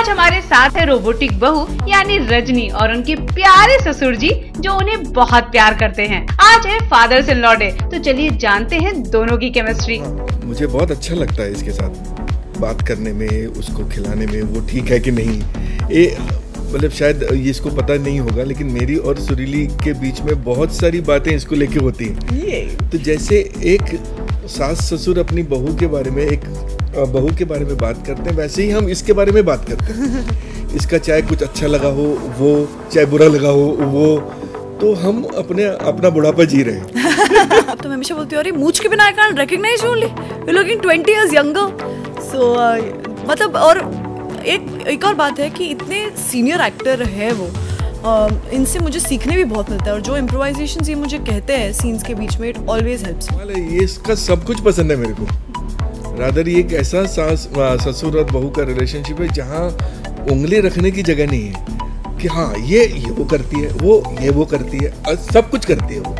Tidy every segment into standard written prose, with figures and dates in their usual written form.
आज हमारे साथ है रोबोटिक बहू यानी रजनी और उनके प्यारे ससुर जी जो उन्हें बहुत प्यार करते हैं। आज है फादर्स इन लॉ डे, तो चलिए जानते हैं दोनों की केमिस्ट्री। मुझे बहुत अच्छा लगता है इसके साथ बात करने में, उसको खिलाने में, वो ठीक है कि नहीं। मतलब शायद ये इसको पता नहीं होगा, लेकिन मेरी और सुरीली के बीच में बहुत सारी बातें इसको लेके होती हैं। तो जैसे एक सास ससुर अपनी बहू के बारे में, एक बहू के बारे में बात करते हैं, वैसे ही हम इसके बारे में बात करते हैं। इसका चाहे कुछ अच्छा लगा हो वो, चाहे बुरा लगा हो वो, तो हम अपना बुढ़ापा जी रहे हैं। अब तो मैं हमेशा बोलती हूँ अरे मूंछ के बिना I can't recognise you, only you looking 20 years younger। सो मतलब और एक और बात है कि इतने सीनियर एक्टर है वो, इनसे मुझे सीखने भी बहुत मिलता है। और जो इम्प्रोवाइजेशंस ये मुझे कहते हैं सीन्स के बीच में, इट ऑलवेज हेल्प्स। ये इसका सब कुछ पसंद है मेरे को। रादर ये एक ऐसा ससुर और बहू का रिलेशनशिप है जहाँ उंगली रखने की जगह नहीं है कि हाँ ये वो करती है, वो करती है, सब कुछ करती है वो।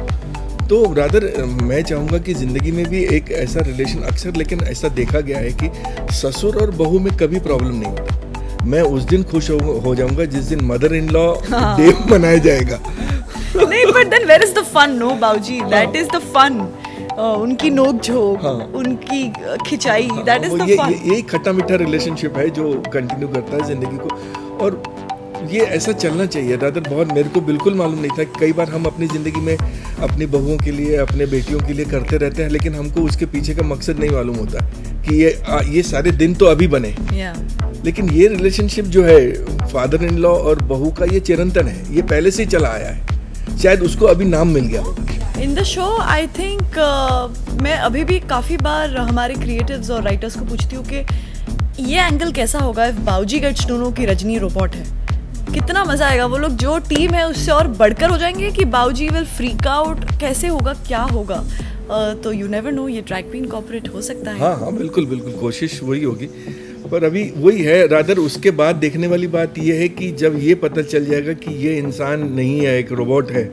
तो रादर मैं चाहूँगा कि ज़िंदगी में भी एक ऐसा रिलेशन, अक्सर लेकिन ऐसा देखा गया है कि ससुर और बहू में कभी प्रॉब्लम नहीं होता। मैं उस दिन खुश हो जाऊँगा जिस दिन मदर इन लॉ डे मनाया जाएगा। नहीं, but then where is the fun? No बाबूजी, दैट इज द फन। उनकी नोक झोंक, उनकी खिंचाई, दैट इज द फन। ये खट्टा मीठा रिलेशनशिप है जो कंटिन्यू करता है जिंदगी को, और ये ऐसा चलना चाहिए। रादर बहुत मेरे को बिल्कुल मालूम नहीं था। कई बार हम अपनी ज़िंदगी में अपनी बहुओं के लिए, अपने बेटियों के लिए करते रहते हैं, लेकिन हमको उसके पीछे का मकसद नहीं मालूम होता कि ये सारे दिन तो अभी बने। लेकिन ये रिलेशनशिप जो है फादर इन लॉ और बहू का, ये चिरंतन है, ये पहले से ही चला आया है। शायद उसको अभी नाम मिल गया होगा in the show. I think मैं अभी भी काफ़ी बार हमारे क्रिएटिव्स और राइटर्स को पूछती हूँ कि ये एंगल कैसा होगा इफ बाबूजी गेट्स टू नो कि रजनी रोबोट है। कितना मजा आएगा। वो लोग जो टीम है उससे और बढ़कर हो जाएंगे कि बाबूजी विल फ्रीक आउट, कैसे होगा, क्या होगा। तो यू नेवर नो, ये ड्रैग क्वीन कॉर्पोरेट हो सकता है। हाँ, बिल्कुल कोशिश वही होगी, पर अभी वही है। रादर उसके बाद देखने वाली बात यह है कि जब ये पता चल जाएगा कि ये इंसान नहीं है, एक रोबोट है,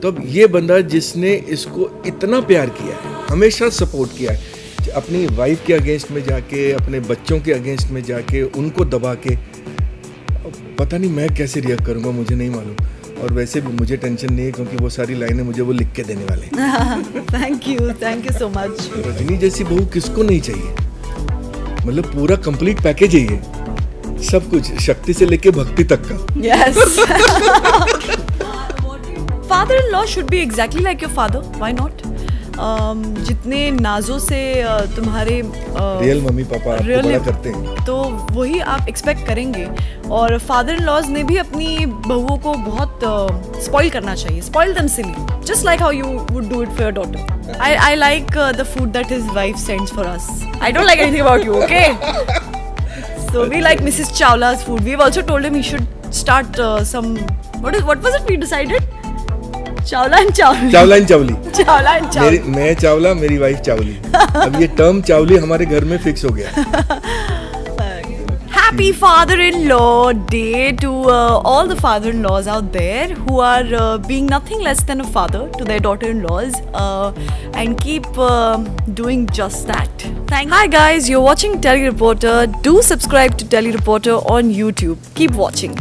तब ये बंदा जिसने इसको इतना प्यार किया है, हमेशा सपोर्ट किया है, अपनी वाइफ के अगेंस्ट में जाके, अपने बच्चों के अगेंस्ट में जाके, उनको दबा के, पता नहीं मैं कैसे रिएक्ट करूँगा, मुझे नहीं मालूम। और वैसे भी मुझे टेंशन नहीं है क्योंकि वो सारी लाइनें मुझे वो लिख के देने वाले हैं। Thank you so much. Rajni जैसी बहू किसको नहीं चाहिए? मतलब पूरा कंप्लीट पैकेज है ये, सब कुछ, शक्ति से लेके भक्ति तक का। Yes. Father in law should be exactly like your father, why not? जितने नाजों से तुम्हारे रियल मम्मी पापा आपको बड़ा करते हैं, तो वही आप एक्सपेक्ट करेंगे। और फादर इन लॉज ने भी अपनी बहुओं को बहुत स्पॉइल करना चाहिए, spoil them silly, just like how you would do it for your daughter. I like the food that his wife sends for us. I don't like anything about you, okay? So we like Mrs. Chawla's food. We've also told him he should start some. What was it we decided? Chawla and Chawli. मैं चावला, मेरी wife चावली। अब ये term चावली हमारे घर में fix हो गया। Happy Father-in-Law Day to all the father-in-laws out there who are being nothing less than a father to their daughter-in-laws, and keep doing just that. Hi guys, you're watching Telly Reporter. Do subscribe to Telly Reporter on YouTube. Keep watching.